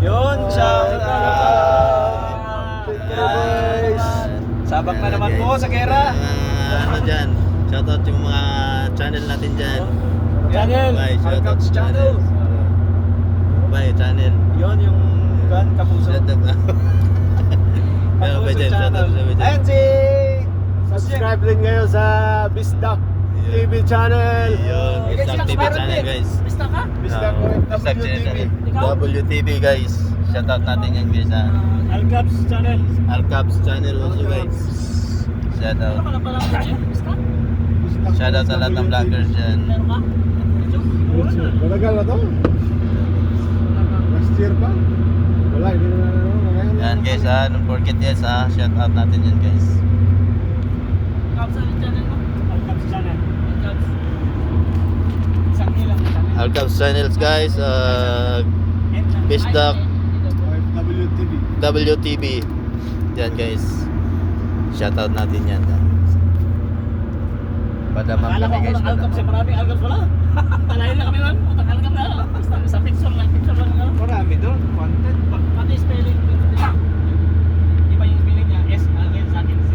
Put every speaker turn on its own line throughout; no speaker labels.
Yun, shout out.
Thank you guys.
Sabak na naman po sa gera.
Ano dyan? Shoutout yung mga channel natin dyan.
Channel.
Bye, shoutout
Alcaps
sa
channel.
Bye, channel.
Yun yung kan kapuso.
Shoutout na. Meron pa
Kapuso
dyan,
channel.
shoutout sa dyan.
Ayan si
Subscribe din ngayon sa Bisdak TV channel.
Yun, Bisdak TV channel guys.
Bista ka?
Bisdak
Bisdak
WTV.
WTV guys. Shoutout natin yan guys ha.
Alcaps channel.
Alcaps channel also guys. Shoutout.
Ano ka na pala ko dyan? Bista?
Shoutout sa lahat ng vloggers dyan.
Meron ka? Medyo?
Matagal na to. Last year pa. Wala, hindi na ngayon.
Yan guys ha. Don't forget yes ha. Shoutout natin yan guys.
Kaps sa channel mo?
Alcaps channel.
Kaps.
Isang ilang channel.
Alcaps channels guys. Bisdak
WTV.
WTV. Yan guys. Shoutout natin yan. Padamang
Akala ko
kami guys.
walang Alcaps eh. Maraming Alcaps wala. Talayin na kami man. Utang Alcaps na. Basta sa picture lang. Picture lang.
Marami doon. Content.
Pati spelling. Iba yung spelling niya. S, L, sa akin C.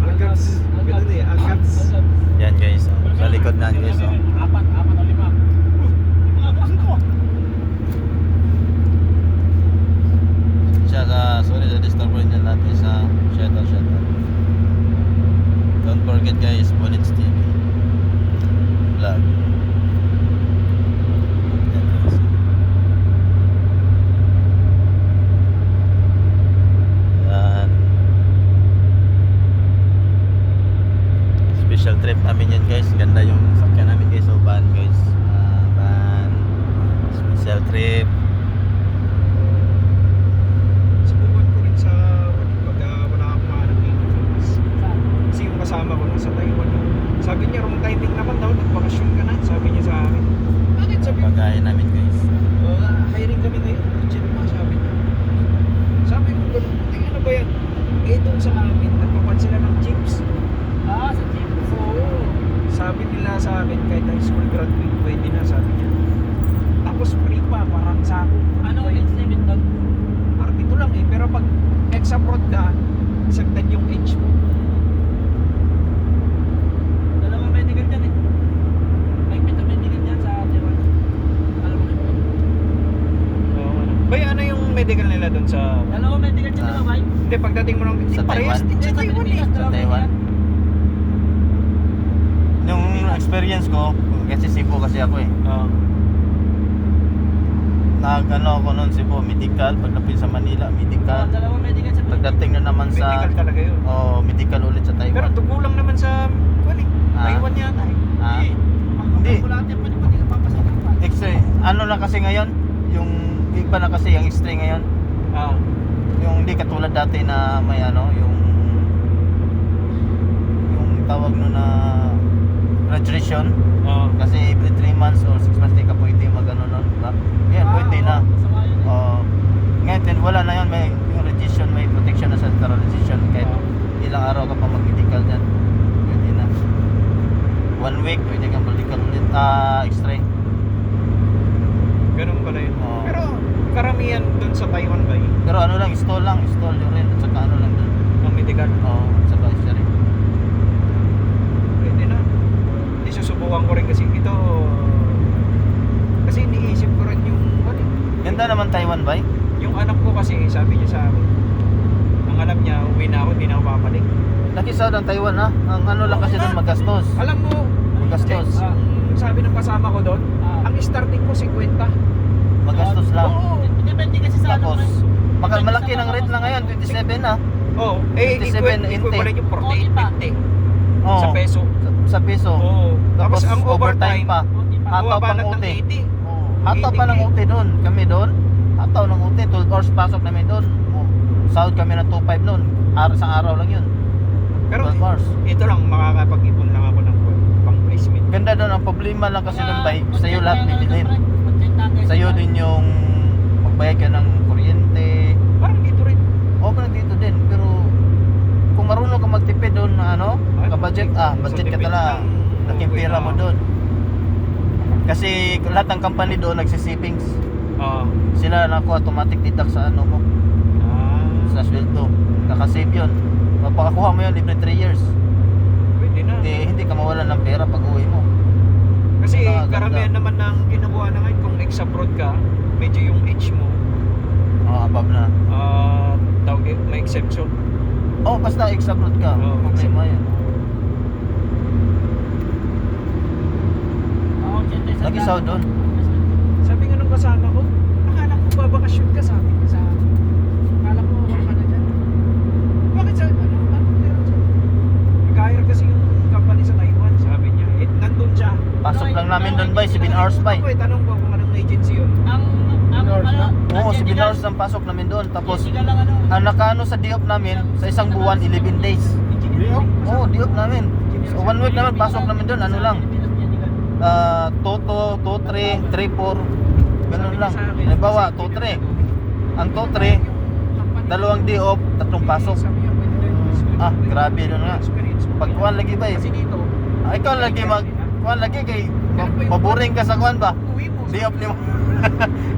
Alcaps. Ganun eh. Alcaps.
Yan guys. Sa likod na guys.
Apat o lima. Mga kasin ko.
Sorry sa disturban dyan natin sa shoutout. Don't forget guys, Bonits TV vlog. Yan, guys. Yan. Special trip namin yan guys. Ganda yung sakyan namin guys. So van guys. Van. Special trip.
Subukan ko rin sa pag wala akong mahanap dito. Kasi yung kasama ko nasa Taiwan. Sabi niya, wrong timing naman daw. Nagbakasyon ka na. Sabi niya sa akin. Bakit? Sabi ko,
Pagkain namin guys.
hiring kami ngayon. Legit pa, sabi niya. Sabi ko, ganun. Tingnan na ba yan? Eh, doon sa amin, nagpapan sila ng chips.
Ah, sa jeep.
Oo. Sabi nila sa akin, kahit high school graduate, pwede na, sabi niya. Tapos free pa, parang sa ako.
Ano age limit doon?
Parang dito lang eh. Pero pag ex-abroad ka, sagdan yung age mo.
Dalawang medical dyan eh. May medical dyan sa Taiwan. Alam mo na ba?
Oo. Bay, ano yung medical nila doon sa...
Dalawang medical dyan, di ba, Mike?
Hindi, pagdating mo ng...
Sa
parehas
Taiwan?
din sa Taiwan eh.
Sa Taiwan. Yung experience ko, kasi Cebu kasi ako eh.
Oo.
Nag-ano ako noon Cebu, medical. Pagdating sa Manila, medical.
Dalawang medical sa
Pagdating na naman
Medical
sa...
talaga yun.
medical ulit sa
Pero
Taiwan.
dugo lang naman sa...
Ah.
Taiwan yata eh.
Ah.
Hindi.
Hindi.
Wala natin, pwede ka papasok pa.
X-ray. Ano na kasi ngayon? Yung iba na kasi yung X-ray ngayon.
Ah.
Yung hindi katulad dati na may ano, yung tawag no na graduation.
Oo.
Kasi every 3 months or 6 months di ka pwede mag-ano nun, diba? Yan, pwede na. Ngayon, wala na yun. May yung registration, may protection na sa registration. Kahit ilang araw ka pa mag-medical dyan, pwede na. 1 week, pwede kang medical ulit. X-ray.
Ganun pala yun.
Oo.
Pero karamihan doon sa Taiwan ba eh?
Pero ano lang, stall urine at saka ano lang dun.
Ang medical.
Oo, at saka X-ray.
Pwede na. Isusubukan ko rin kasi ito. Kasi iniisip ko rin yung ano,
Ganda naman Taiwan, bay.
yung anak ko kasi sabi niya sa akin. Ang alam niya, uwi na ako, hindi na ako babalik.
Nakisaw ng Taiwan ha. Ang ano lang kasi doon magastos.
Alam mo,
Magastos.
ang sabi ng kasama ko doon, ang starting ko 50.
Magastos lang.
Oo.
Depende kasi sa
Tapos,
ano.
malaki ng rate lang ngayon, 27 na.
Oh, eh
27,
equivalent yung 48, 50
Oo.
sa peso.
Sa peso.
Oo.
Tapos
Tapos ang overtime
pa. Hataw pang
bumabanat ng
OT.
80.
Oo. Hataw pa
80K.
ng OT doon. Kami doon. Hataw ng OT. 12 hours pasok namin doon. Sahod kami ng 2.5 noon. Isang araw lang yun.
Pero
12 hours.
ito lang, makakapag-ipon lang ako ng pang placement.
Ganda doon. Ang problema lang kasi doon, bay, sa'yo lahat bibilhin. Sa'yo din yung magbayad ka ng kuryente.
Parang dito rin.
O parang dito din. Pero kung marunong ka magtipid doon na ano, ka-budget, budget ka talaga. Laking pera mo doon. Kasi lahat ng company doon nagsisavings.
Ah.
Sila na automatic deduct sa ano mo, sa sweldo. Kakasave yun. Mapakakuha mo yun libre 3 years.
Pwede na.
Hindi ka mawalan ng pera pag uwi mo.
Kasi
Ganda.
karamihan naman ng kinukuha na ngayon kung ex-abroad ka, medyo yung age mo,
Above na.
tawag din, may exemption.
Basta ex-abroad ka.
Oo,
Problema yun.
Ako, 80
Lagi sa doon.
Sabi nga nung kasama ko, akala ko babakasyon ka, sabi niya sa akin. Akala ko ka na dyan. Bakit sa, ano meron siya? Nag-hire kasi yung company sa Taiwan, sabi niya. Nandun siya.
Pasok lang namin doon bay, 7 hours bay.
Ako tanong ko kung anong agency yun.
Ang
Oo, 7 hours ang pasok namin doon. Tapos,
Jessica lang ano.
ang nakaano sa diop namin, sa isang buwan, 11 days. Oo, diop namin. So, 1 week naman, pasok namin doon, ano lang. Toto, 2-3, 3-4. Ganun lang. Halimbawa, 2-3. Ang 2-3, 2 day off, 3 pasok. Grabe doon nga. Pag kuhan lagi ba eh.
Kasi dito,
Ikaw lagi kuhan lagi kay maboring ka sa kuhan ba?
uwi mo.
Day off ni mo.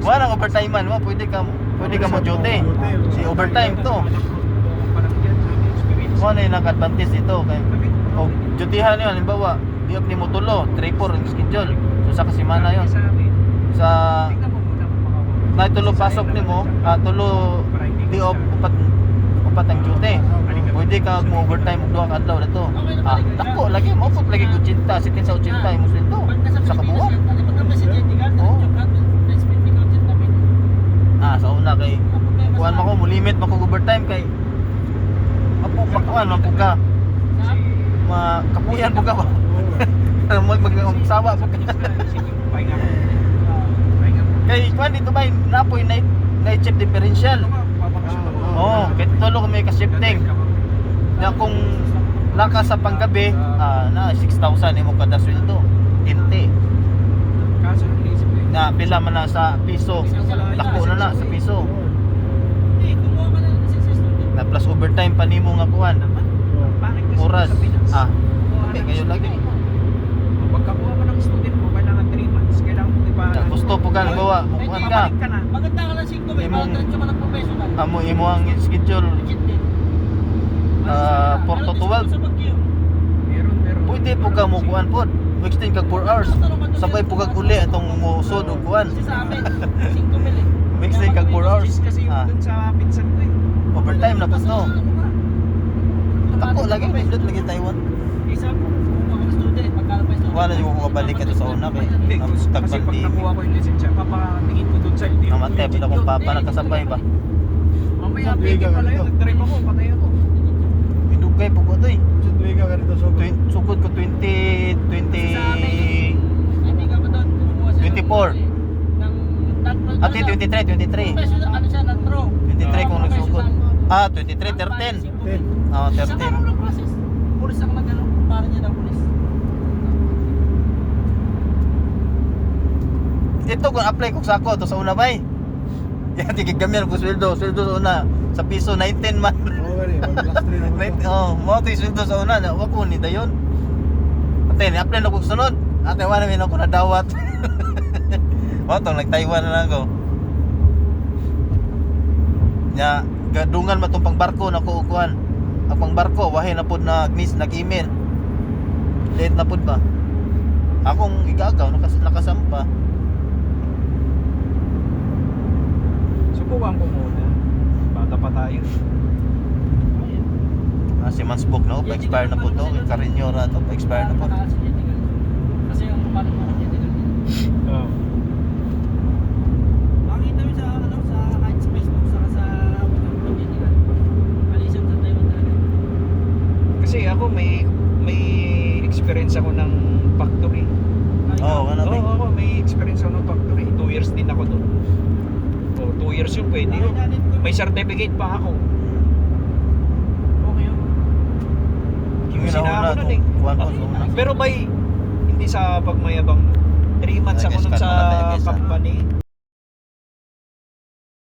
Wala nang overtime man mo, pwede ka mo duty. Si overtime to. Mo na yung advantage dito kay dutihan yun, halimbawa, day off ni mo tulo, 3-4 ang schedule. So sa kasimana yun. Sa na tulo pasok nimo, tulo day off upat ang duty. Pwede ka mo overtime og duha ka adlaw dito. Dako lagi mo pud lagi 80, 70 sa 80 imong sweldo sa kabuok. Oo. Sa una kay kuan mo ko mo limit mo ko overtime kay makuan man po ka. Kapuyan po ka ba? Magsawa po ka. Kay kuan dito ba napoy night shift differential. Kay tulo kami ka shifting. Na kung naka sa panggabi, na 6,000 imo kada sweldo. 20.
Kaso ng isip ko yun.
Na pila man na sa piso. Lako na sa piso.
Hindi, kumuha ka na ng success student.
Na plus overtime pa nimo nga kuan.
Bakit kasi
Oras.
sa Pinas?
Okay, kayo lagi.
Pagkakuha mo ng student mo, kailangan 3 months. Kailangan mo
Gusto po ka nagawa, mukuan ka.
Babalik ka na.
Maganda ka lang 5 may
Imong-
diretso ka ng professional.
Imo ang schedule
Legit din.
4 to 12.
Sa Baguio.
Meron.
Pwede po ka mo kuan pod. Extend kag 4 hours. Sabay po kag uli atong musod og kuan.
Kasi sa amin, 5 mil eh.
Extend kag 4 hours.
Kasi yung dun sa pinsan ko eh.
Overtime na po to. Tako lagi nindot lagi Taiwan.
Isa po, kumuha ka ng student, magkano pa yung student?
Wala yung kabalik ito sa una kay
Hindi,
ang
kasi pag
tagbandi.
nakuha ko yung lisensya, papatingin ko dun sa LTO.
Amate pila kong papa nakasabay ba.
Mamaya, piki pala yun. Nag-drive ako, patay ako.
Idugay po ko to eh.
Sunduin ka ganito so.
Sukod ko 20
Sa amin, hindi ka ba doon kumuha siya
24.
ng non-pro?
Ate 23.
Professional, ano siya, non-pro.
23 kung nagsugod. 23, 13.
13. Sa
13.
parang ng process. Pulis ang nag-ano, para niya daw pulis.
Ito kung apply ko sa ako to sa una bay. Yan tigigamihan ko sweldo sa una sa piso 19 man.
Gani, plus 3 na.
Mo to sweldo sa una na wa ko ni dayon. Ate ni apply na ko sunod. Ate wala min ako nadawat. Mo to nag-Taiwan na lang ko. Nya gadungan matong pangbarko na ko kuan. Ang pangbarko wahay na pud nag-email. Late na pud ba? Akong igagaw nakasampa.
Subukan ko muna. Bata pa tayo.
Si Mansbook na po, expire na po to. Carino na to, expire na po.
Kasi yung paano mo kanya din.
Oo.
Makita mo sa ano sa kahit sa Facebook saka sa Pagkitigan. Alisan sa Taiwan talaga.
Kasi ako may experience ako ng factory.
Oo, ano ba?
Oo, ako may experience ako ng factory. 2 years din ako doon. 2 years yung pwede yun. May certificate pa ako.
Okay yun.
Yung
Sina
una
ako
to,
nun eh.
kuwan ko sa una.
Pero hindi sa pagmayabang. 3 months ako
Nag-guess
nun
ka
sa
muna, nag-guess,
company.